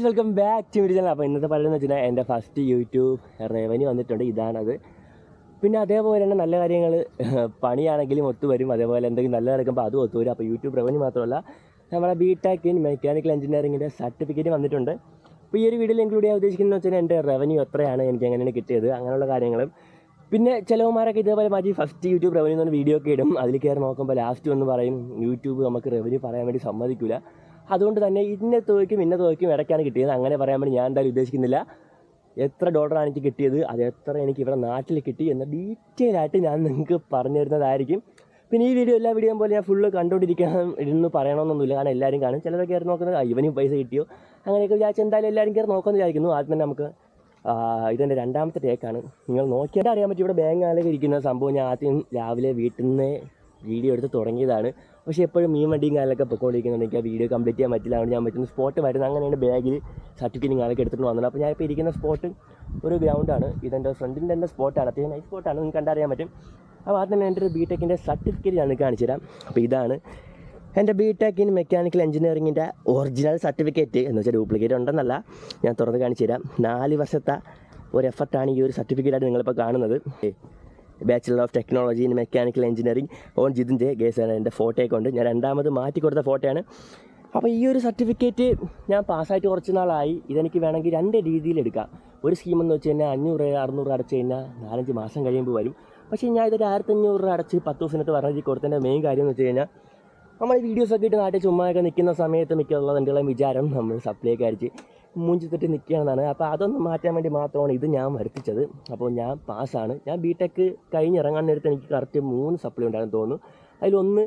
Guys welcome back to channel. അപ്പോൾ ഇന്നത്തെ പറയുന്നത് വെച്ചാൽ എൻ്റെ ഫസ്റ്റ് യൂട്യൂബ് റവന്യൂ വന്നിട്ടുണ്ട്, ഇതാണത്. പിന്നെ അതേപോലെ തന്നെ നല്ല കാര്യങ്ങൾ പണിയാണെങ്കിലും ഒത്തുവരും, അതേപോലെ എന്തെങ്കിലും നല്ല നടക്കുമ്പോൾ അതും ഒത്തുവരും. അപ്പോൾ യൂട്യൂബ് റവന്യൂ മാത്രമല്ല നമ്മുടെ ബിടെക് ഇൻ മെക്കാനിക്കൽ എഞ്ചിനീയറിങ്ങിൻ്റെ സർട്ടിഫിക്കറ്റ് വന്നിട്ടുണ്ട്. അപ്പോൾ ഈ ഒരു വീഡിയോയിൽ ഇൻക്ലൂഡ് ചെയ്യാൻ ഉദ്ദേശിക്കുന്നത് വെച്ചാൽ എൻ്റെ റവന്യൂ എത്രയാണ്, എനിക്ക് എങ്ങനെയാണ് കിട്ടിയത്, അങ്ങനെയുള്ള കാര്യങ്ങളും. പിന്നെ ചിലവന്മാരൊക്കെ ഇതേപോലെ മാറ്റി ഫസ്റ്റ് യൂട്യൂബ് റവന്യൂ എന്ന് വീഡിയോ ഒക്കെ ഇടും, അതിൽ കയറി നോക്കുമ്പോൾ ലാസ്റ്റ് ഒന്ന് പറയും യൂട്യൂബ് നമുക്ക് റവന്യൂ പറയാൻ വേണ്ടി സമ്മതിക്കില്ല. അതുകൊണ്ട് തന്നെ ഇന്ന തുകയ്ക്കും ഇടയ്ക്കാണ് കിട്ടിയത്, അങ്ങനെ പറയാൻ വേണ്ടി ഞാൻ എന്തായാലും ഉദ്ദേശിക്കുന്നില്ല. എത്ര ഡോളറാണ് എനിക്ക് കിട്ടിയത്, അത് എത്ര എനിക്ക് ഇവിടെ നാട്ടിൽ കിട്ടി എന്ന ഡീറ്റെയിൽ ആയിട്ട് ഞാൻ നിങ്ങൾക്ക് പറഞ്ഞു തരുന്നതായിരിക്കും. പിന്നെ ഈ വീഡിയോ എല്ലാ വീഡിയോയും പോലെ ഞാൻ ഫുള്ള് കണ്ടുകൊണ്ടിരിക്കണം ഇരുന്ന് പറയണമെന്നൊന്നുമില്ല, കാരണം എല്ലാവരും കാണും. ചിലരൊക്കെ കയറി നോക്കുന്നത് ഇവനും പൈസ കിട്ടിയോ അങ്ങനെയൊക്കെ വിചാരിച്ച് എന്തായാലും എല്ലാവരും കയറി നോക്കാമെന്ന് വിചാരിക്കുന്നു. ആദ്യം തന്നെ നമുക്ക് ഇതെൻ്റെ രണ്ടാമത്തെ ടേക്കാണ്. നിങ്ങൾ നോക്കിയാൽ അറിയാൻ പറ്റും ഇവിടെ ബാങ്കിലൊക്കെ ഇരിക്കുന്ന സംഭവം. ഞാൻ ആദ്യം രാവിലെ വീട്ടിൽ നിന്ന് വീഡിയോ എടുത്ത് തുടങ്ങിയതാണ്, പക്ഷേ എപ്പോഴും മീൻ വണ്ടിയും കാലൊക്കെ പൊയ്ക്കൊണ്ടിരിക്കുന്നുണ്ട്. എനിക്ക് ആ വീഡിയോ കംപ്ലീറ്റ് ചെയ്യാൻ പറ്റില്ല. അതുകൊണ്ട് ഞാൻ പറ്റുന്ന സ്പോട്ട് വരുന്നത് അങ്ങനെയാണ് ബാഗിൽ സർട്ടിഫിക്കറ്റും കാലൊക്കെ എടുത്തിട്ട് വന്നത്. അപ്പോൾ ഞാനിപ്പോൾ ഇരിക്കുന്ന സ്പോട്ട് ഒരു ഗ്രൗണ്ടാണ്, ഇതെൻ്റെ ഫ്രണ്ടിൻ്റെ തന്നെ സ്പോട്ടാണ്, അത്യാവശ്യം നൈസ് സ്പോട്ടാണ്, നിങ്ങൾക്ക് കണ്ടറിയാൻ പറ്റും. അപ്പോൾ ആദ്യം തന്നെ എൻ്റെ ഒരു ബിടെക്കിൻ്റെ സർട്ടിഫിക്കറ്റ് ഞാൻ കാണിച്ചു തരാം. അപ്പോൾ ഇതാണ് എൻ്റെ ബിടെക് ഇൻ മെക്കാനിക്കൽ എഞ്ചിനീയറിങ്ങിൻ്റെ ഒറിജിനൽ സർട്ടിഫിക്കറ്റ്, എന്ന് വെച്ചാൽ ഡ്യൂപ്ലിക്കേറ്റ് ഉണ്ടെന്നല്ല, ഞാൻ തുറന്ന് കാണിച്ചു തരാം. 4 വർഷത്തെ ഒരു എഫർട്ടാണ് ഈ ഒരു സർട്ടിഫിക്കറ്റായിട്ട് നിങ്ങളിപ്പോൾ കാണുന്നത്. Bachelor of technology in mechanical engineering on ജിതിൻ്റെ ഗേസാണ് എൻ്റെ ഫോട്ടോയൊക്കെ ഉണ്ട്. ഞാൻ രണ്ടാമത് മാറ്റി കൊടുത്ത ഫോട്ടോയാണ്. അപ്പോൾ ഈ ഒരു സർട്ടിഫിക്കറ്റ് ഞാൻ പാസ്സായിട്ട് കുറച്ച് നാളായി. ഇതെനിക്ക് വേണമെങ്കിൽ 2 രീതിയിൽ എടുക്കാം. ഒരു സ്കീമെന്ന് വെച്ച് കഴിഞ്ഞാൽ 500 600 അടച്ച് കഴിഞ്ഞാൽ 4-5 മാസം കഴിയുമ്പോൾ വരും. പക്ഷേ ഞാൻ ഇതൊരു 1500 അടച്ച് 10 ദിവസത്തിനകത്ത് പറഞ്ഞ് കൊടുത്തതിൻ്റെ മെയിൻ കാര്യം എന്ന് വെച്ച് കഴിഞ്ഞാൽ നമ്മൾ വീഡിയോസൊക്കെ ഇട്ട് നാട്ടിൽ ചുമ്മായൊക്കെ നിൽക്കുന്ന സമയത്ത് മിക്കുള്ള എൻ്റെ വിചാരം നമ്മൾ സപ്ലൈയൊക്കെ അടിച്ച് മൂഞ്ചിത്തിട്ട് നിൽക്കുകയാണെന്നാണ്. അപ്പോൾ അതൊന്ന് മാറ്റാൻ വേണ്ടി മാത്രമാണ് ഇത് ഞാൻ വരുത്തിച്ചത്. അപ്പോൾ ഞാൻ പാസ്സാണ്. ഞാൻ ബിടെക് കഴിഞ്ഞിറങ്ങാൻ നേരത്തെ എനിക്ക് കറക്റ്റ് 3 സപ്ലൈ ഉണ്ടായിരുന്നു തോന്നുന്നു. അതിലൊന്ന്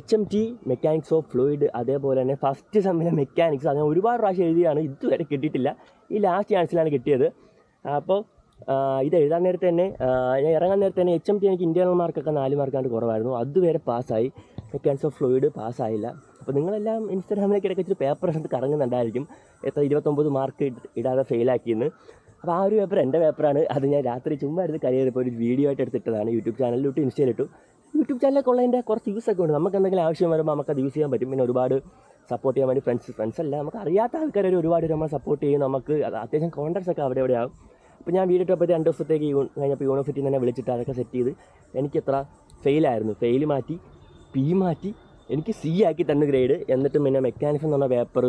HMT മെക്കാനിക്സ് ഓഫ് ഫ്ലൂയിഡ്, അതേപോലെ തന്നെ ഫസ്റ്റ് സെമ്മിലെ മെക്കാനിക്സ്. അത് ഞാൻ ഒരുപാട് പ്രാവശ്യം എഴുതിയാണ്, ഇതുവരെ കിട്ടിയിട്ടില്ല. ഈ ലാസ്റ്റ് ചാൻസിലാണ് കിട്ടിയത്. അപ്പോൾ ഇത് എഴുതാൻ നേരത്തെ തന്നെ ഞാൻ ഇറങ്ങാൻ നേരത്തെ തന്നെ HMT എനിക്ക് ഇൻറ്റേർണൽ മാർക്കൊക്കെ 4 മാർക്കാണ്ട് കുറവായിരുന്നു, അതുവരെ പാസ്സായി. മെക്കാനിക്സ് ഓഫ് ഫ്ലൂയിഡ് പാസ്സായില്ല. അപ്പോൾ നിങ്ങളെല്ലാം ഇൻസ്റ്റാഗ്രാമിലേക്ക് ഇടയ്ക്ക് വെച്ചിട്ട് പേപ്പർ എടുത്ത് കറങ്ങുന്നുണ്ടായിരിക്കും, എത്ര 29 മാർക്ക് ഇടാതെ ഫെയിലാക്കിയെന്ന്. അപ്പോൾ ആ ഒരു പേപ്പർ എൻ്റെ പേപ്പറാണ്. അത് ഞാൻ രാത്രി ചുമ്മാ എടുത്ത് കരിയറിപ്പോൾ ഒരു വീഡിയോ ആയിട്ട് എടുത്തിട്ടതാണ്. യൂട്യൂബ് ചാനലിലിട്ട് ഇൻസ്റ്റയിലിട്ടു. യൂട്യൂബ് ചാനലൊക്കെ ഉള്ളതിൻ്റെ കുറച്ച് യൂസൊക്കെ ഉണ്ട്. നമുക്ക് എന്തെങ്കിലും ആവശ്യം വരുമ്പോൾ നമുക്കത് യൂസ് ചെയ്യാൻ പറ്റും. പിന്നെ ഒരുപാട് സപ്പോർട്ട് ചെയ്യാൻ വേണ്ടി ഫ്രണ്ട്സ് അല്ല, നമുക്ക് അറിയാത്ത ആൾക്കാർ ഒരുപാട് നമ്മൾ സപ്പോർട്ട് ചെയ്യും. നമുക്ക് അത്യാവശ്യം കോൺടാക്ട്സ് ഒക്കെ അവിടെ എവിടെയാവും. അപ്പോൾ ഞാൻ വീഡിയോ ഇട്ടപ്പോൾ 2 ദിവസത്തേക്ക് കഴിഞ്ഞപ്പോൾ യൂണിവേഴ്സിറ്റിയിൽ തന്നെ വിളിച്ചിട്ട് അതൊക്കെ സെറ്റ് ചെയ്ത് എനിക്ക് എത്ര ഫെയിലായിരുന്നു, ഫെയിൽ മാറ്റി പി മാറ്റി എനിക്ക് C ആക്കി തന്നെ ഗ്രേഡ്. എന്നിട്ടും പിന്നെ മെക്കാനിക്സ് എന്ന് പറഞ്ഞ പേപ്പർ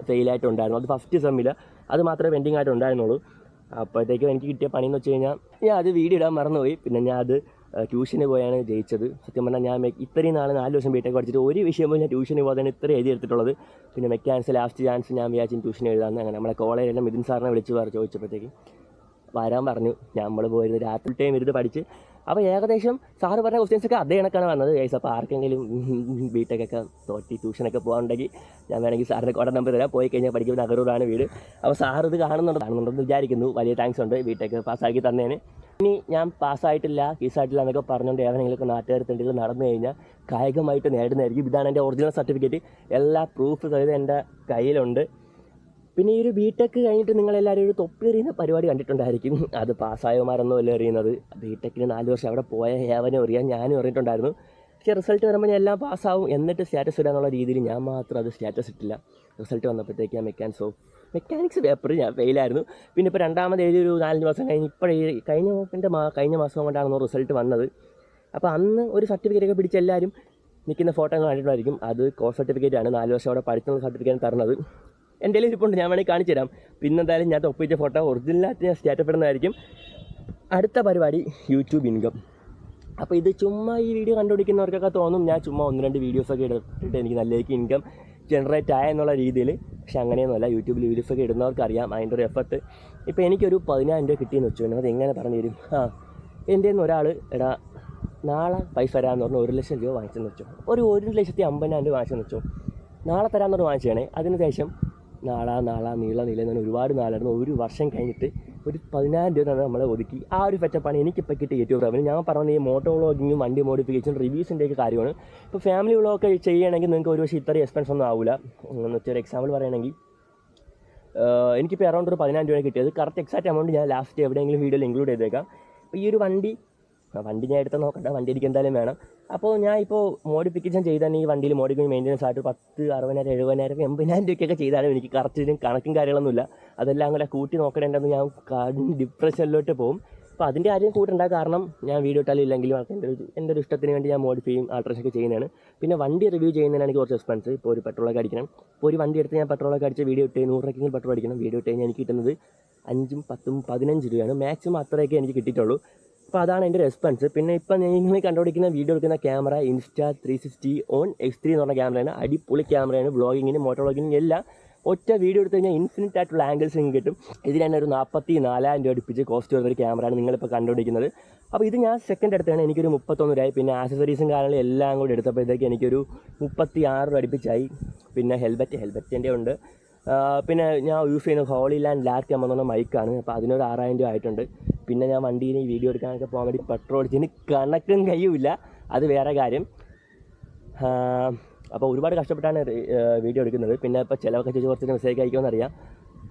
ഫെയിലായിട്ടുണ്ടായിരുന്നു. അത് ഫസ്റ്റ് സെമ്മിൽ അത് മാത്രമേ പെൻഡിങ് ആയിട്ട് ഉണ്ടായിരുന്നുള്ളൂ. അപ്പോഴത്തേക്കും എനിക്ക് കിട്ടിയ പണിയെന്ന് വെച്ച് കഴിഞ്ഞാൽ ഞാൻ അത് വീഡിയോ ഇടാൻ മറന്നുപോയി. പിന്നെ ഞാൻ അത് ട്യൂഷന് പോയാണ് ജയിച്ചത്. സത്യം പറഞ്ഞാൽ ഞാൻ ഇത്രയും നാൾ 4 വർഷം ബിടെക് പഠിച്ചിട്ട് ഒരു വിഷയം പോലും ഞാൻ ട്യൂഷന് പോകാതെ ഇത്ര എഴുതി എടുത്തിട്ടുള്ളത്. പിന്നെ മെക്കാനിക്സ് ലാസ്റ്റ് ചാൻസ് ഞാൻ വിചാരിച്ചു ട്യൂഷൻ എഴുതാമെന്ന്. അങ്ങനെ നമ്മളെ കോളേജിലെല്ലാം മിഥുൻ സാറിനെ വിളിച്ച് ചോദിച്ചപ്പോഴത്തേക്ക് വരാൻ പറഞ്ഞു. നമ്മൾ പോയിരുന്നു രാത്രി ടൈം ഇരുന്ന് പഠിച്ച്. അപ്പോൾ ഏകദേശം സാറ് പറഞ്ഞ ക്വസ്റ്റ്യൻസൊക്കെ അതേ കണക്കാണ് വന്നത്. ഗൈസ്, അപ്പോൾ ആർക്കെങ്കിലും ബിടെക്കൊക്കെ തോറ്റി ട്യൂഷനൊക്കെ പോകാനുണ്ടെങ്കിൽ ഞാൻ വേണമെങ്കിൽ സാറിൻ്റെ കോൺടാക്ട് നമ്പർ തരാം. പോയി കഴിഞ്ഞാൽ പഠിക്കുന്ന നഗരൂരാണ് വീട്. അപ്പോൾ സാർ ഇത് കാണുന്നുണ്ടെന്ന് വിചാരിക്കുന്നു. വലിയ താങ്ക്സ് ഉണ്ട് ബിടെക്ക് പാസ്സാക്കി തന്നേന്. ഇനി ഞാൻ പാസ്സായിട്ടില്ല കേസായിട്ടില്ല എന്നൊക്കെ പറഞ്ഞുകൊണ്ട് ഏതെങ്കിലുമൊക്കെ നാട്ടുകാർ നടന്നു കഴിഞ്ഞാൽ കായികമായിട്ട് നേടുന്നതായിരിക്കും. ഇതാണ് എൻ്റെ ഒറിജിനൽ സർട്ടിഫിക്കറ്റ്, എല്ലാ പ്രൂഫ് സഹിതം എൻ്റെ കയ്യിലുണ്ട്. പിന്നെ ഈ ഒരു ബിടെക് കഴിഞ്ഞിട്ട് നിങ്ങളെല്ലാവരും ഒരു തൊപ്പി എറിയുന്ന പരിപാടി കണ്ടിട്ടുണ്ടായിരിക്കും. അത് പാസ്സായവന്മാരൊന്നും അല്ല എറിയുന്നത്. ബിടെക്കിന് 4 വർഷം അവിടെ പോയ ഏവനും അറിയാൻ ഞാനും അറിഞ്ഞിട്ടുണ്ടായിരുന്നു. പക്ഷേ റിസൾട്ട് വരുമ്പോൾ ഞാൻ എല്ലാം പാസ്സാവും എന്നിട്ട് സ്റ്റാറ്റസ് ഇടാന്നുള്ള രീതിയിൽ ഞാൻ മാത്രം അത് സ്റ്റാറ്റസ് ഇട്ടില്ല. റിസൾട്ട് വന്നപ്പോഴത്തേക്ക് ഞാൻ മെക്കാനിക്സ് പേപ്പർ ഞാൻ ഫെയിലായിരുന്നു. പിന്നെ ഇപ്പോൾ രണ്ടാമത് ഒരു 4-5 മാസം കഴിഞ്ഞ് കഴിഞ്ഞ മാസം കൊണ്ടാണ് റിസൾട്ട് വന്നത്. അപ്പോൾ അന്ന് ഒരു സർട്ടിഫിക്കറ്റൊക്കെ പിടിച്ച് എല്ലാവരും നിൽക്കുന്ന ഫോട്ടോ കണ്ടിട്ടുണ്ടായിരിക്കും. അത് കോഴ്സ് സർട്ടിഫിക്കറ്റാണ്, 4 വർഷം അവിടെ പഠിച്ചുള്ള സർട്ടിഫിക്കറ്റ് തരുന്നത്. എൻ്റെ കയ്യിൽ ഇരിപ്പുണ്ട്, ഞാൻ വേണമെങ്കിൽ കാണിച്ചു തരാം. പിന്നെ എന്തായാലും ഞാൻ ഒപ്പിച്ച ഫോട്ടോ ഒറിജിനലായിട്ട് ഞാൻ സ്റ്റാറ്റസ് ഇടുന്നതായിരിക്കും. അടുത്ത പരിപാടി യൂട്യൂബ് ഇൻകം. അപ്പോൾ ഇത് ചുമ്മാ ഈ വീഡിയോ കണ്ടുപിടിക്കുന്നവർക്കൊക്കെ തോന്നും ഞാൻ ചുമ്മാ 1-2 വീഡിയോസൊക്കെ ഇട്ടിട്ട് എനിക്ക് നല്ലതായിരിക്കും ഇൻകം ജനറേറ്റ് ആയെന്നുള്ള രീതിയിൽ. പക്ഷേ അങ്ങനെയൊന്നുമല്ല. യൂട്യൂബിൽ വീഡിയോസൊക്കെ ഇടുന്നവർക്കറിയാം അതിൻ്റെ ഒരു എഫർട്ട്. ഇപ്പോൾ എനിക്കൊരു 10,000 രൂപ കിട്ടിയെന്ന് വെച്ചു. അത് എങ്ങനെ പറഞ്ഞു തരും? എൻ്റെ നിന്ന് ഒരാൾ എടാ നാളെ പൈസ തരാമെന്ന് പറഞ്ഞാൽ 1 ലക്ഷം രൂപ വാങ്ങിച്ചെന്ന് വെച്ചു. ഒരു 1,50,000 രൂപ വാങ്ങിച്ചെന്ന് വെച്ചു. നാളെ തരാമെന്ന് പറഞ്ഞ് വാങ്ങിച്ചതാണ്. അതിനുശേഷം നാളെ നീളെന്ന് ഒരുപാട് നാളായിരുന്നു. 1 വർഷം കഴിഞ്ഞിട്ട് ഒരു 10,000 രൂപ തന്നെ നമ്മളെ ഒതുക്കി. ആ ഒരു ഫെറ്റപ്പാണ് എനിക്കിപ്പോൾ കിട്ടിയ യൂട്യൂബ് റവന്യൂ. ഞാൻ പറഞ്ഞ ഈ മോട്ടോ വ്ളോഗിങ്ങും വണ്ടി മോഡിഫിക്കേഷൻ റിവ്യൂസിൻ്റെയൊക്കെ കാര്യമാണ്. ഇപ്പോൾ ഫാമിലി വ്ളോഗൊക്കെ ചെയ്യുകയാണെങ്കിൽ നിങ്ങൾക്ക് ഒരു പക്ഷേ ഇത്രയും എക്സ്പെൻസ് ഒന്നും ആവില്ല. എന്ന് വെച്ചൊരു എക്സാമ്പിൾ പറയുകയാണെങ്കിൽ എനിക്കിപ്പോൾ അറൗണ്ട് ഒരു 10,000 രൂപ കിട്ടിയത്. കറക്റ്റ് എക്സാക്റ്റ് എമൗണ്ട് ഞാൻ ലാസ്റ്റ് എവിടെയെങ്കിലും വീഡിയോയിൽ ഇൻക്ലൂഡ് ചെയ്തേക്കാം. അപ്പോൾ ഈ ഒരു വണ്ടി വണ്ടി ഞാൻ എടുത്ത് നോക്കട്ടെ, വണ്ടി എനിക്ക് എന്തായാലും വേണം. അപ്പോൾ ഞാൻ ഇപ്പോൾ മോഡിഫിക്കേഷൻ ചെയ്താണ് ഈ വണ്ടിയിൽ മോഡിഫിക്കേഷൻ മെയിൻ്റെനൻസ് ആയിട്ട് 10, 60,000, 70,000, 80,000 രൂപയ്ക്കൊക്കെ ചെയ്താലും എനിക്ക് കറക്റ്റ് കണക്കും കാര്യങ്ങളൊന്നുമില്ല. അതെല്ലാം കൂടെ കൂട്ടി നോക്കണേണ്ടെന്ന് ഞാൻ ഡിപ്രഷനിലോട്ട് പോകും. അപ്പോൾ അതിൻ്റെ കാര്യം കൂട്ടുണ്ടാകും. കാരണം ഞാൻ വീഡിയോ ഇട്ടാലും ഇല്ലെങ്കിലും എൻ്റെ ഒരു ഇഷ്ടത്തിന് വേണ്ടി ഞാൻ മോഡിഫൈയും ആൾട്രേഷനൊക്കെ ചെയ്യുന്നതാണ്. പിന്നെ വണ്ടി റിവ്യൂ ചെയ്യുന്നതിനാണ് എനിക്ക് കുറച്ച് എക്സ്പെൻസ്. ഇപ്പോൾ ഒരു പെട്രോളൊക്കെ അടിക്കണം. ഇപ്പോൾ ഒരു വണ്ടി എടുത്ത് ഞാൻ പെട്രോളൊക്കെ അടിച്ച് വീഡിയോ ഇട്ട് 100 രൂപയ്ക്കെങ്കിലും പെട്രോൾ അടിക്കണം. വീഡിയോ ഇട്ട് കഴിഞ്ഞാൽ എനിക്ക് കിട്ടുന്നത് 5, 10, 15 രൂപയാണ്. മാക്സിമം അത്രയൊക്കെ എനിക്ക് കിട്ടിയിട്ടുള്ളൂ. അപ്പോൾ അതാണ് എൻ്റെ ഒരു എക്സ്പെൻസ്. പിന്നെ ഇപ്പം നിങ്ങൾ കണ്ടുപിടിക്കുന്ന വീഡിയോ എടുക്കുന്ന ക്യാമറ Insta360 ON X3 എന്ന് പറഞ്ഞ ക്യാമറയാണ്. അടിപൊളി ക്യാമറയാണ്. വ്ളോഗിങ്ങിന്, മോട്ടോ വ്ളോഗിങ്ങിന് എല്ലാം ഒറ്റ വീഡിയോ എടുത്ത് കഴിഞ്ഞാൽ ഇൻഫിനിറ്റ് ആയിട്ടുള്ള ആംഗിൾസ് നിങ്ങൾക്ക് കിട്ടും. ഇതിന് തന്നെ ഒരു 44,000 രൂപ അടുപ്പിച്ച് കോസ്റ്റ് വരുന്നൊരു ക്യാമറയാണ് നിങ്ങളിപ്പോൾ കണ്ടുപിടിക്കുന്നത്. അപ്പോൾ ഇത് ഞാൻ സെക്കൻഡ് എടുത്താണ്. എനിക്കൊരു 31 രൂപയായി. പിന്നെ ആക്സസറീസും കാര്യങ്ങളും എല്ലാം കൂടി എടുത്തപ്പോഴത്തേക്ക് എനിക്കൊരു 36 രൂപ അടുപ്പിച്ചായി. പിന്നെ ഹെൽമെറ്റിൻ്റെ ഉണ്ട്. പിന്നെ ഞാൻ യൂസ് ചെയ്യുന്ന ഹോളി ലാൻഡ് ലാറ്റ് എന്ന് പറഞ്ഞ മൈക്കാണ്. അപ്പോൾ അതിനൊരു 6,000 രൂപ ആയിട്ടുണ്ട്. പിന്നെ ഞാൻ വണ്ടിയിൽ ഈ വീഡിയോ എടുക്കാനൊക്കെ പോകാൻ വേണ്ടി പെട്രോൾ അടിച്ചതിന് കണക്കും കഴിയില്ല, അത് വേറെ കാര്യം. അപ്പോൾ ഒരുപാട് കഷ്ടപ്പെട്ടാണ് വീഡിയോ എടുക്കുന്നത്. പിന്നെ ഇപ്പോൾ ചിലവൊക്കെ ചോദിച്ച് കുറച്ച് മെസ്സേജ് അയക്കുമെന്നറിയാം.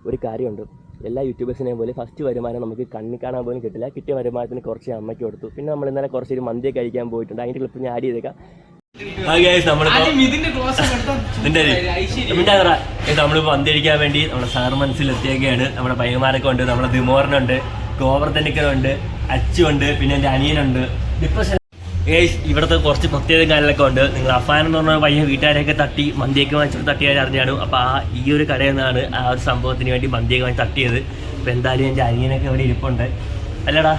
ഒരു കാര്യമുണ്ട്, എല്ലാ യൂട്യൂബേഴ്സിനെയും പോലെ ഫസ്റ്റ് വരുമാനം നമുക്ക് കണ്ണി കാണാൻ പോലും കിട്ടില്ല. കിട്ടിയ വരുമാനത്തിന് കുറച്ച് അമ്മയ്ക്ക് കൊടുത്തു. പിന്നെ നമ്മൾ ഇന്നലെ കുറച്ച് മന്തിയൊക്കെ കഴിക്കാൻ പോയിട്ടുണ്ട്. അതിൻ്റെ ക്ലിപ്പ് ഞാൻ ആഡ് ചെയ്തേക്കാം. നമ്മളിപ്പോൾ മന്തി കഴിക്കാൻ വേണ്ടി നമ്മുടെ സാർമൻസിൽ എത്തിയൊക്കെയാണ്. നമ്മുടെ പയ്യന്മാരൊക്കെ ഉണ്ട്, നമ്മുടെ ദിമോറിനുണ്ട്, ഗോവർദ്ധനിക്കനുണ്ട്, അച്ചുണ്ട്, പിന്നെ എൻ്റെ അനിയനുണ്ട്. ഡിപ്രഷൻ ഇവിടുത്തെ കുറച്ച് പ്രത്യേക കാര്യങ്ങളൊക്കെ ഉണ്ട്. നിങ്ങൾ അഫാൻ എന്ന് പറഞ്ഞ പയ്യൻ വീട്ടുകാരെയൊക്കെ തട്ടി മന്തിയൊക്കെ വാങ്ങിച്ചിട്ട് തട്ടിയാൽ അറിഞ്ഞാണ്. അപ്പോൾ ഈ ഒരു കടയിൽ നിന്നാണ് ആ ഒരു സംഭവത്തിന് വേണ്ടി മന്തിയൊക്കെ വാങ്ങി തട്ടിയത്. അപ്പോൾ എന്തായാലും എൻ്റെ അനിയനൊക്കെ ഇവിടെ ഇരിപ്പുണ്ട്. അല്ലടാ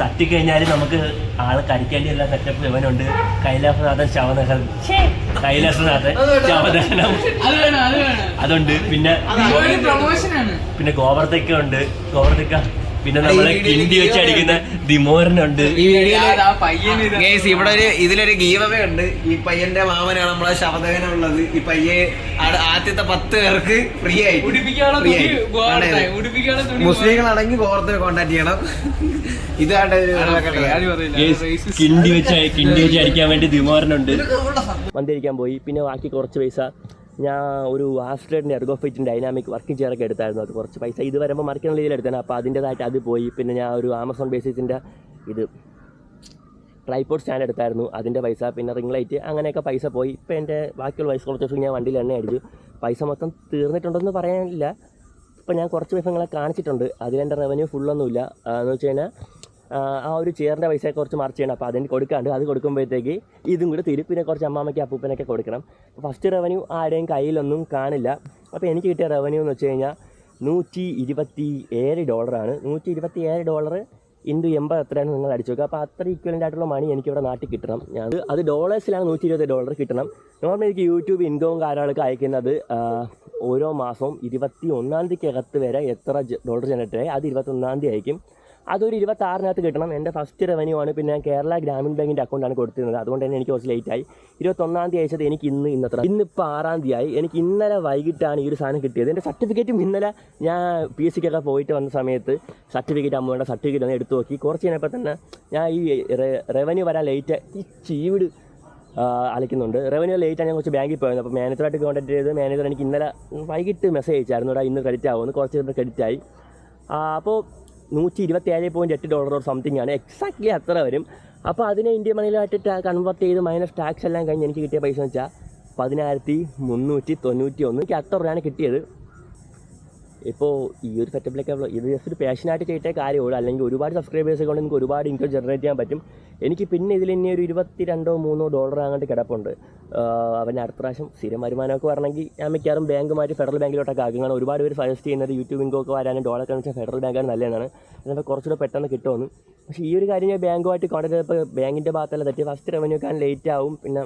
തട്ടിക്കഴിഞ്ഞാൽ നമുക്ക് ആളെ കരിക്കേണ്ടി എല്ലാ സെറ്റപ്പ് ഇവനുണ്ട്. കൈലാസനാഥൻ ശവദഹനം അതുണ്ട്. പിന്നെ ഗോവർദ്ധക്ക ഉണ്ട്. പിന്നെ നമ്മളെ കിണ്ടി വെച്ച് അടിക്കുന്ന ദിമോരനുണ്ട്. ഇവിടെ ഇതിലൊരു ഗീവവേ ഉണ്ട്. ഈ പയ്യന്റെ മാമനാണ് നമ്മളെ ശവദഹനുള്ളത്. ഈ പയ്യെ ആദ്യത്തെ 10 പേർക്ക് ഫ്രീ ആയിട്ട് മുസ്ലിങ്ങളാണെങ്കിൽ ഗോവർദ്ധനെ കോണ്ടാക്ട് ചെയ്യണം. ഇതാണ് കിണ്ടി വെച്ച് അടിക്കാൻ വേണ്ടി ദിമോരനുണ്ട്. മന്തി അടിക്കാൻ പോയി. പിന്നെ ബാക്കി കുറച്ച് പൈസ ഞാൻ ഒരു ആസ്ട്രേഡിൻ്റെ എർഗോഫൈറ്റിൻ്റെ ഡൈനാമിക് വർക്കിംഗ് ചെയറൊക്കെ എടുത്തായിരുന്നു. അത് കുറച്ച് പൈസ ഇത് വരുമ്പോൾ മറിക്കുന്ന രീതിയിൽ എടുത്താണ്. അപ്പോൾ അതിൻ്റേതായിട്ട് അത് പോയി. പിന്നെ ഞാൻ ഒരു ആമസോൺ ബേസിസിൻ്റെ ട്രൈപോഡ് സ്റ്റാൻഡ് എടുത്തായിരുന്നു, അതിൻ്റെ പൈസ. പിന്നെ റിംഗ് ലൈറ്റ്, അങ്ങനെയൊക്കെ പൈസ പോയി. ഇപ്പോൾ എൻ്റെ ബാക്കിയുള്ള പൈസ കുറച്ച് ദിവസം ഞാൻ വണ്ടിയിൽ എണ്ണ അടിച്ചു. പൈസ മൊത്തം തീർന്നിട്ടുണ്ടെന്ന് പറയാനില്ല. ഇപ്പോൾ ഞാൻ കുറച്ച് പൈസ നിങ്ങളെ കാണിച്ചിട്ടുണ്ട്. അതിലെൻ്റെ റവന്യൂ ഫുള്ളൊന്നുമില്ല. എന്ന് വെച്ച് കഴിഞ്ഞാൽ ആ ഒരു ചെയറിൻ്റെ പൈസ കുറച്ച് മറിച്ച് ചെയ്യണം. അപ്പോൾ അതിന് കൊടുക്കാണ്ട് അത് കൊടുക്കുമ്പോഴത്തേക്ക് ഇതും കൂടി തീരും. പിന്നെ കുറച്ച് അമ്മാമ്മയ്ക്ക് അപ്പൂപ്പനൊക്കെ കൊടുക്കണം. അപ്പോൾ ഫസ്റ്റ് റവന്യൂ ആരുടെയും കയ്യിലൊന്നും കാണില്ല. അപ്പോൾ എനിക്ക് കിട്ടിയ റവന്യൂ എന്ന് വെച്ച് കഴിഞ്ഞാൽ $127. $127 × 80 എത്രയാണ് നിങ്ങൾ അടിച്ചു നോക്കുക. അപ്പോൾ അത്ര ഈക്വലൻ്റ് ആയിട്ടുള്ള മണി എനിക്കിവിടെ നാട്ടിൽ കിട്ടണം. അത് ഡോളേഴ്സിലാണ് $127 കിട്ടണം. നോർമലി എനിക്ക് യൂട്യൂബ് ഇൻകവും കാര്യങ്ങളൊക്കെ അയക്കുന്നത് ഓരോ മാസവും 21-ാം തീയതിക്കകത്ത് വരെ എത്ര ഡോളർ ജനറേറ്റ് ആയി അത് 21-ാം തീയതി അയക്കും. അതൊരു 26-നകത്ത് കിട്ടണം. എൻ്റെ ഫസ്റ്റ് റവന്യൂ ആണ്. പിന്നെ ഞാൻ കേരള ഗ്രാമീൺ ബാങ്കിൻ്റെ അക്കൗണ്ടാണ് കൊടുത്തിരുന്നത്. അതുകൊണ്ട് തന്നെ എനിക്ക് കുറച്ച് ലേറ്റായി. 21-ാം തീയതി അയച്ചത് എനിക്ക് ഇന്നിപ്പോൾ 6-ാം തീയതി ആയി. എനിക്ക് ഇന്നലെ വൈകിട്ടാണ് ഈ ഒരു സാധനം കിട്ടിയത്. എൻ്റെ സർട്ടിഫിക്കറ്റും ഇന്നലെ ഞാൻ PSCക്കൊക്കെ പോയിട്ട് വന്ന സമയത്ത് സർട്ടിഫിക്കറ്റ് അമ്മയുടെ സർട്ടിഫിക്കറ്റ് ഒന്ന് എടുത്തു നോക്കി. കുറച്ച് കഴിഞ്ഞപ്പോൾ തന്നെ ഞാൻ ഈ റവന്യൂ വരാൻ ലേറ്റ് ഈ ചീവിട് അലക്കുന്നുണ്ട്. റവന്യൂ ലേറ്റാണ്. ഞാൻ കുറച്ച് ബാങ്കിൽ പോയത്. അപ്പോൾ മാനേജറായിട്ട് കോൺടാക്ട് ചെയ്ത് മാനേജർ എനിക്ക് ഇന്നലെ വൈകിട്ട് മെസ്സേജ് അയച്ചായിരുന്നു, ഇന്ന് ക്രെഡിറ്റ് ആവുമെന്ന്. കുറച്ച് നേരത്തെ ക്രെഡിറ്റ് ആയി. അപ്പോൾ $127.8 സംതിങ് ആണ്. എക്സാക്ട്ലി അത്ര വരും. അപ്പോൾ അതിനെ ഇന്ത്യൻ മണിയിലായിട്ട് കൺവേർട്ട് ചെയ്ത് മൈനസ് ടാക്സ് എല്ലാം കഴിഞ്ഞ് എനിക്ക് കിട്ടിയ പൈസ എന്ന് വെച്ചാൽ 10,391. എനിക്ക് അത്ര രൂപയാണ് കിട്ടിയത്. ഇപ്പോൾ ഈ ഒരു സെറ്റപ്പിലൊക്കെ ഇത് ജസ്റ്റ് ഒരു പാഷനായിട്ട് ചെയ്തിട്ടേ കാര്യമുള്ളൂ. അല്ലെങ്കിൽ ഒരുപാട് സബ്സ്ക്രൈബേഴ്സ് കൊണ്ട് നിങ്ങൾക്ക് ഒരുപാട് ഇൻകം ജനറേറ്റ് ചെയ്യാൻ പറ്റും. എനിക്ക് പിന്നെ ഇതിൽ ഇനി ഒരു $22-23 അങ്ങോട്ട് കിടപ്പുണ്ട്. അവൻ്റെ അടുത്ത പ്രാവശ്യം സ്ഥിരം വരുമാനമൊക്കെ വരണമെങ്കിൽ ഞാൻ മിക്കവാറും ബാങ്ക് മാറ്റി ഫെഡറൽ ബാങ്കിലോട്ടൊക്കെ ആക്കുകയാണ്. ഒരുപാട് പേര് സജസ്റ്റ് ചെയ്യുന്നത് യൂട്യൂബ് ഇൻകമൊക്കെ വരാനും ഡോളറൊക്കെ വെച്ചാൽ ഫെഡറൽ ബാങ്കാണ് നല്ലതാണ്. എന്നാൽ കുറച്ചുകൂടെ പെട്ടെന്ന് കിട്ടുമെന്ന്. പക്ഷേ ഈ ഒരു കാര്യം ഞാൻ ബാങ്കുമായിട്ട് കോൺടാക്ട് ചെയ്തപ്പോൾ ബാങ്കിൻ്റെ ഭാഗത്തല്ല തെറ്റി. ഫസ്റ്റ് റവന്യൂ ഒക്കെ ലേറ്റ് ആവും. പിന്നെ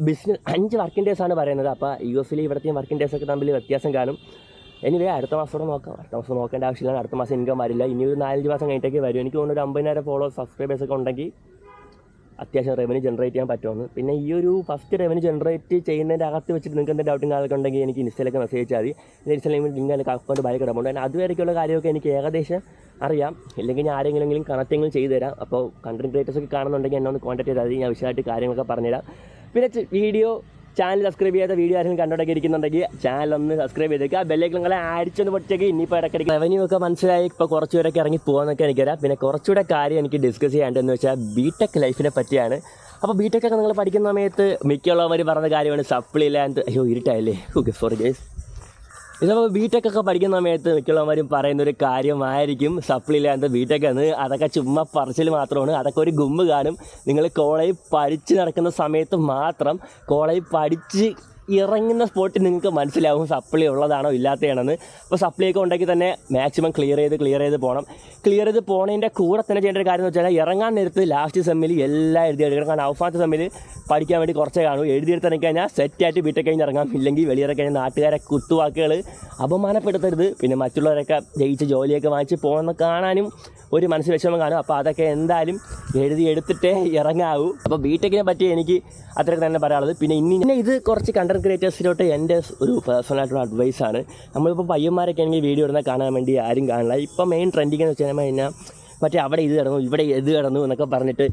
ബിസിനസ് 5 വർക്കിംഗ് ഡേയ്സാണ് പറയുന്നത്. അപ്പോൾ US ഇവിടുത്തെയും വർക്കിംഗ് ഡേയ്സൊക്കെ തമ്മിൽ വ്യത്യാസം കാണും. എനിവേ അടുത്ത മാസം നോക്കാം. അടുത്ത മാസം നോക്കേണ്ട ആവശ്യമില്ല. അടുത്ത മാസം ഇൻകം വരില്ല. ഇനി ഒരു 4-5 മാസം കഴിഞ്ഞിട്ടേക്ക് വരും. എനിക്ക് തോന്നുന്നു ഒരു 50,000 ഫോളോവേഴ്സ് സബ്സ്ക്രൈബേഴ്സൊക്കെ ഉണ്ടെങ്കിൽ അത്യാവശ്യം റവന്യൂ ജനറേറ്റ് ചെയ്യാൻ പറ്റുമെന്ന്. പിന്നെ ഈ ഒരു ഫസ്റ്റ് റവന്യൂ ജനറേറ്റ് ചെയ്യുന്നതിൻ്റെ അകത്ത് വെച്ചിട്ട് നിങ്ങൾക്ക് എന്തെങ്കിലും ഡൗട്ടും കാര്യമൊക്കെ ഉണ്ടെങ്കിൽ എനിക്ക് ഇൻസ്റ്റയിലൊക്കെ മെസ്സേജ് അയച്ചാൽ മതി. ഇൻസ്റ്റയിൽ ലിങ്ക് എനിക്ക് അക്കൗണ്ട് ബാക്കി കിടപ്പുണ്ട്. അതിന് അതുവരെയൊക്കെയുള്ള കാര്യമൊക്കെ എനിക്ക് ഏകദേശം അറിയാം. ഇല്ലെങ്കിൽ ഞാൻ ആരെങ്കിലും കണക്റ്റെങ്കിലും ചെയ്തു തരാം. അപ്പോൾ കണ്ടന്റ് ക്രിയേറ്റേഴ്സൊക്കെ കാണുന്നുണ്ടെങ്കിൽ എന്നെ ഒന്ന് കോൺടാക്ട് ചെയ്താൽ മതി. ഞാൻ വിശദമായിട്ട് കാര്യങ്ങളൊക്കെ പറഞ്ഞുതരാം. പിന്നെ വീഡിയോ ചാനൽ സബ്സ്ക്രൈബ് ചെയ്യാത്ത വീഡിയോ ആരെങ്കിലും കണ്ടോടൊക്കെ ഇരിക്കുന്നുണ്ടെങ്കിൽ ചാനൽ ഒന്ന് സബ്സ്ക്രൈബ് ചെയ്തേക്കുക. ബെല്ലേക്ക് നിങ്ങളെ അടിച്ചൊന്ന് പൊട്ടിച്ചേക്ക്. ഇനിയിപ്പോൾ ഇടയ്ക്കിടയ്ക്ക് റവന്യൂ ഒക്കെ മനസ്സിലായി, ഇപ്പോൾ കുറച്ച് പേരൊക്കെ ഇറങ്ങി പോകുന്നൊക്കെ എനിക്കറിയാം. പിന്നെ കുറച്ചുകൂടെ കാര്യം എനിക്ക് ഡിസ്കസ് ചെയ്യാണ്ടെന്ന് വെച്ചാൽ ബിടെക് ലൈഫിനെ പറ്റിയാണ്. അപ്പോൾ ബിടെക് ഒക്കെ നിങ്ങൾ പഠിക്കുന്ന സമയത്ത് മിക്കുള്ളവർ പറഞ്ഞ കാര്യമാണ് സപ്ലി ഇല്ലാത്ത. അയ്യോ ഇരുട്ടായില്ലേ, ഓക്കെ സോറി ഗൈസ്. ഇതിപ്പോൾ ബിടെക് ഒക്കെ പഠിക്കുന്ന സമയത്ത് മിക്കുള്ളവരും പറയുന്നൊരു കാര്യമായിരിക്കും സപ്ലി ഇല്ലാത്ത ബിടെക് എന്ന്. അതൊക്കെ ചുമ്മാ പറച്ചിൽ മാത്രമാണ്. അതൊക്കെ ഒരു ഗുമ്മ് കാണും. നിങ്ങൾ കോളേജ് പഠിച്ച് നടക്കുന്ന സമയത്ത് മാത്രം കോളേജ് പഠിച്ച് ഇറങ്ങുന്ന സ്പോട്ടിൽ നിങ്ങൾക്ക് മനസ്സിലാവും സപ്ലി ഉള്ളതാണോ ഇല്ലാത്തതാണെന്ന്. അപ്പോൾ സപ്ലിയൊക്കെ ഉണ്ടെങ്കിൽ തന്നെ മാക്സിമം ക്ലിയർ ചെയ്ത് പോകണം. ക്ലിയർ ചെയ്ത് പോണതിൻ്റെ കൂടെ തന്നെ ചെയ്യേണ്ട ഒരു കാര്യം എന്ന് വെച്ചാൽ ഇറങ്ങാൻ നേരത്ത് ലാസ്റ്റ് സെമ്മിൽ എല്ലാം എഴുതിയെടുക്കണം. കാരണം അവസാനത്തെ സെമ്മിൽ പഠിക്കാൻ വേണ്ടി കുറച്ചേ കാണൂ. എഴുതിയെടുത്ത് ഇറങ്ങിക്കഴിഞ്ഞാൽ സെറ്റായിട്ട് ബിടെക് കഴിഞ്ഞ് ഇറങ്ങാം. ഇല്ലെങ്കിൽ വെളിയിറക്കഴിഞ്ഞാൽ നാട്ടുകാരെ കുത്തുവാക്കുകൾ അപമാനപ്പെടുത്തരുത്. പിന്നെ മറ്റുള്ളവരൊക്കെ ജയിച്ച് ജോലിയൊക്കെ വാങ്ങിച്ച് പോകുന്ന കാണാനും ഒരു മനസ്സ് വിഷമം കാണും. അപ്പോൾ അതൊക്കെ എന്തായാലും എടുത്തിട്ടേ ഇറങ്ങാവൂ. അപ്പോൾ ബിടെക്കിനെ പറ്റി എനിക്ക് അത്രയൊക്കെ തന്നെ പറയാനുള്ളത്. പിന്നെ ഇത് കുറച്ച് കണ്ടന്റ് ക്രിയേറ്റേഴ്സിലോട്ട് എൻ്റെ ഒരു പേഴ്സണലായിട്ടുള്ള അഡ്വൈസാണ്. നമ്മളിപ്പോൾ പയ്യന്മാരൊക്കെ ആണെങ്കിൽ വീഡിയോ ഇടുന്ന കാണാൻ വേണ്ടി ആരും കാണില്ല. ഇപ്പോൾ മെയിൻ ട്രെൻഡിങ് എന്ന് വെച്ച് കഴിഞ്ഞാൽ മറ്റേ അവിടെ ഇത് കിടന്നു ഇവിടെ ഇത് കിടന്നു എന്നൊക്കെ പറഞ്ഞിട്ട്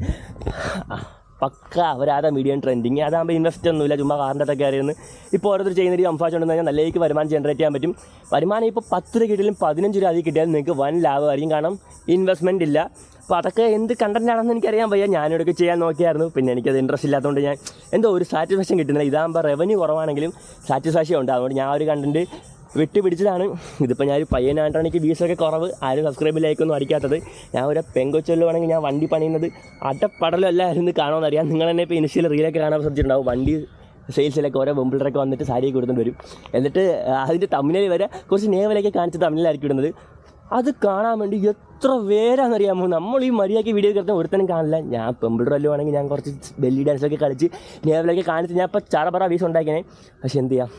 പക്ക അവരാതാ മീഡിയം ട്രെൻഡിങ്. അതാകുമ്പോൾ ഇൻവെസ്റ്റ് ഒന്നുമില്ല, ചുമ്മാ കാറിൻ്റെ കയറിയെന്ന്. ഇപ്പോൾ ഓരോരുത്തർ ചെയ്യുന്ന രീതി സംസാരിച്ചുകൊണ്ട് കഴിഞ്ഞാൽ നല്ല രീതിക്ക് വരുമാനം ജനറേറ്റ് ചെയ്യാൻ പറ്റും. വരുമാനം ഇപ്പോൾ 10 രൂപ കിട്ടിയാലും 15 രൂപ അതിൽ കിട്ടിയാലും നിങ്ങൾക്ക് വൻ ലാഭമായിരിക്കും. കാരണം ഇൻവെസ്റ്റ്മെൻറ്റ് ഇല്ല. അപ്പോൾ അതൊക്കെ എന്ത് കണ്ടൻറ്റാണെന്ന് എനിക്കറിയാൻ വയ്യ. ഞാനിവിടെയൊക്കെ ചെയ്യാൻ നോക്കിയായിരുന്നു. പിന്നെ എനിക്കത് ഇൻട്രസ്റ്റ് ഇല്ലാത്തതുകൊണ്ട് ഞാൻ എന്തോ ഒരു സാറ്റിസ്ഫാക്ഷൻ കിട്ടുന്നില്ല. ഇതാകുമ്പോൾ റവന്യൂ കുറവാണെങ്കിലും സാറ്റിസ്ഫാക്ഷൻ ഉണ്ട്. അതുകൊണ്ട് ഞാൻ ഒരു കണ്ടൻറ്റ് വിട്ടുപിടിച്ചതാണ്. ഇതിപ്പോൾ ഞാൻ ഒരു പയ്യനായിട്ടാണ് എനിക്ക് വ്യൂസൊക്കെ കുറവ്, ആരും സബ്സ്ക്രൈബ് ലൈക്കൊന്നും അടിക്കാത്തത്. ഞാൻ ഒരു പെങ്കൊച്ചൊല്ലുവാണെങ്കിൽ ഞാൻ വണ്ടി പണിയുന്നത് അടപ്പടലും എല്ലാവരും കാണുമെന്നറിയാം. നിങ്ങൾ തന്നെ ഇപ്പോൾ ഇനിഷ്യൽ റീലൊക്കെ കാണാൻ ശ്രദ്ധിച്ചിട്ടുണ്ടാവും. വണ്ടി സെയിൽസിലൊക്കെ ഓരോ വെമ്പിളറൊക്കെ വന്നിട്ട് സാരിയൊക്കെ കൊടുത്തിട്ട് വരും. എന്നിട്ട് അതിൻ്റെ തമ്മിൽ വരെ കുറച്ച് നേവലൊക്കെ കാണിച്ച് തമ്മിലായിരിക്കും ഇടുന്നത്. അത് കാണാൻ വേണ്ടി എത്ര പേരാണെന്നറിയാമോ. നമ്മൾ ഈ മര്യാദയ്ക്ക് വീഡിയോ കിടത്താൻ ഒരുത്തനും കാണില്ല. ഞാൻ പെമ്പിളറല്ലോ ആണെങ്കിൽ ഞാൻ കുറച്ച് ബെല്ലി ഡാൻസൊക്കെ കളിച്ച് നേവലൊക്കെ കാണിച്ച് ഞാൻ ഇപ്പോൾ ചറപറ വീസ് ഉണ്ടാക്കിയേ. പക്ഷെ എന്ത് ചെയ്യാം,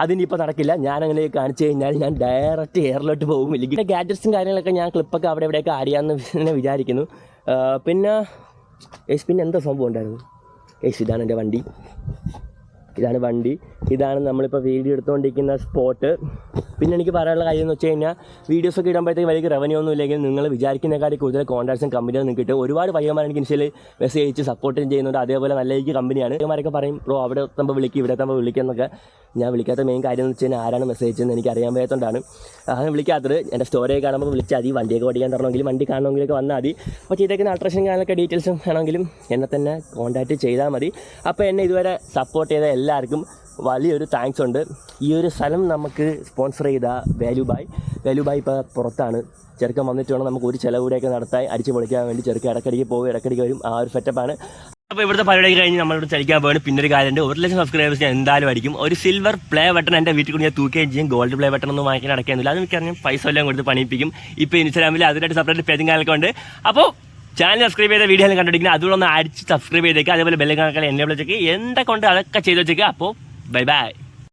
അതിനിപ്പോൾ നടക്കില്ല. ഞാനങ്ങനെ കാണിച്ചു കഴിഞ്ഞാൽ ഞാൻ ഡയറക്റ്റ് എയറിലോട്ട് പോകും. ഇല്ലെങ്കിൽ ഗാഡ്ജറ്റ്സും കാര്യങ്ങളൊക്കെ ഞാൻ ക്ലിപ്പൊക്കെ അവിടെ ഇവിടെയൊക്കെ അറിയാമെന്ന് തന്നെ വിചാരിക്കുന്നു. പിന്നെ എന്താ സംഭവം ഉണ്ടായിരുന്നു. ഇതാണ് എൻ്റെ വണ്ടി, ഇതാണ് വണ്ടി, ഇതാണ് നമ്മളിപ്പോൾ വീഡിയോ എടുത്തുകൊണ്ടിരിക്കുന്ന സ്പോട്ട്. പിന്നെ എനിക്ക് പറയാനുള്ള കാര്യം എന്ന് വെച്ച് കഴിഞ്ഞാൽ വീഡിയോസൊക്കെ ഇടുമ്പോഴത്തേക്ക് വലിയ റവന്യൂ ഒന്നും ഇല്ലെങ്കിൽ നിങ്ങൾ വിചാരിക്കുന്നതിനേക്കാൾ കൂടുതൽ കോൺടാക്ട്സും കമ്പനികൾ നിങ്ങൾക്ക് കിട്ടും. ഒരുപാട് പയ്യന്മാർ എനിക്ക് ഇൻഷ്യൽ മെസ്സേജ് അയച്ച് സപ്പോർട്ടും ചെയ്യുന്നുണ്ട്. അതേപോലെ നല്ല രീതിക്ക് കമ്പനിയാണ്. പയ്യന്മാരൊക്കെ പറയും ബ്രോ അവിടെ എത്തുമ്പോൾ വിളിക്കും ഇവിടെ എത്തുമ്പോൾ വിളിക്കുന്നൊക്കെ. ഞാൻ വിളിക്കാത്ത മെയിൻ കാര്യം എന്ന് വെച്ച് കഴിഞ്ഞാൽ ആരാണ് മെസ്സേജ് അയച്ചതെന്ന് എനിക്ക് അറിയാൻ വയ്യാത്തതുകൊണ്ടാണ് അങ്ങനെ വിളിക്കാത്തത്. എൻ്റെ സ്റ്റോറിയൊക്കെ കാണുമ്പോൾ വിളിച്ചാൽ മതി. വണ്ടിയൊക്കെ ഓടിക്കാൻ തരണമെങ്കിലും വണ്ടി കാണണമെങ്കിലൊക്കെ വന്നാൽ മതി. അപ്പോൾ ചെയ്തേക്കുന്ന അൾട്രേഷൻ കാണാനൊക്കെ ഡീറ്റെയിൽസും വേണമെങ്കിലും എന്നെ തന്നെ കോൺടാക്റ്റ് ചെയ്താൽ മതി. അപ്പോൾ എന്നെ ഇതുവരെ സപ്പോർട്ട് ചെയ്ത എല്ലാവർക്കും വലിയൊരു താങ്ക്സ് ഉണ്ട്. ഈ ഒരു സ്ഥലം നമുക്ക് സ്പോൺസർ ചെയ്ത വാല്യൂ ബൈ ഇപ്പോൾ പുറത്താണ്. ചെറുക്കൻ വന്നിട്ട് വേണം നമുക്ക് ഒരു ചിലവ് കൂടെയൊക്കെ നടത്താൻ അടിച്ച് പൊളിക്കാൻ വേണ്ടി. ചെറുക്കൻ ഇടയ്ക്കിടയ്ക്ക് പോകും, ഇടയ്ക്കിടയ്ക്ക് വരും. ആ ഒരു സെറ്റപ്പാണ്. അപ്പോൾ ഇവിടുത്തെ പരിപാടി കഴിഞ്ഞ് നമ്മളിവിടെ ചലിക്കാൻ പോകണം. പിന്നെ ഒരു കാര്യമുണ്ട്, 1 ലക്ഷം സബ്സ്ക്രൈബേഴ്സ് ഞാൻ എന്തായാലും അടിക്കും. ഒരു സിൽവർ പ്ലേ ബട്ടൺ എൻ്റെ വീട്ടിൽ കൂടി ഞാൻ തൂക്കുകയും ചെയ്യും. ഗോൾഡ് പ്ലേ ബട്ടൺ ഒന്നും വാങ്ങിക്കാൻ അടയ്ക്കുന്നില്ല. അത് എനിക്കറിയാം, പൈസ എല്ലാം കൊടുത്ത് പണിയിപ്പിക്കും. ഇപ്പോൾ ഇൻസ്റ്റാഗ്രാമിൽ അതിനായിട്ട് സെപ്പറേറ്റ് പേജും കാര്യങ്ങളൊക്കെ ഉണ്ട്. അപ്പോൾ ചാനൽ സബ്സ്ക്രൈബ് ചെയ്ത വീഡിയോ എല്ലാം കണ്ടിരിക്കുന്നത് അതുകൊണ്ട് ഒന്ന് അടിച്ച് സബ്സ്ക്രൈബ് ചെയ്തേക്കുക. അതേപോലെ ബെല്ലൈക്കൺ എന്നെ വിളിച്ചേക്ക് എന്തൊക്കെ ഉണ്ട് അതൊക്കെ ചെയ്ത് വെച്ചേക്കുക. അപ്പോൾ ബൈ ബൈ.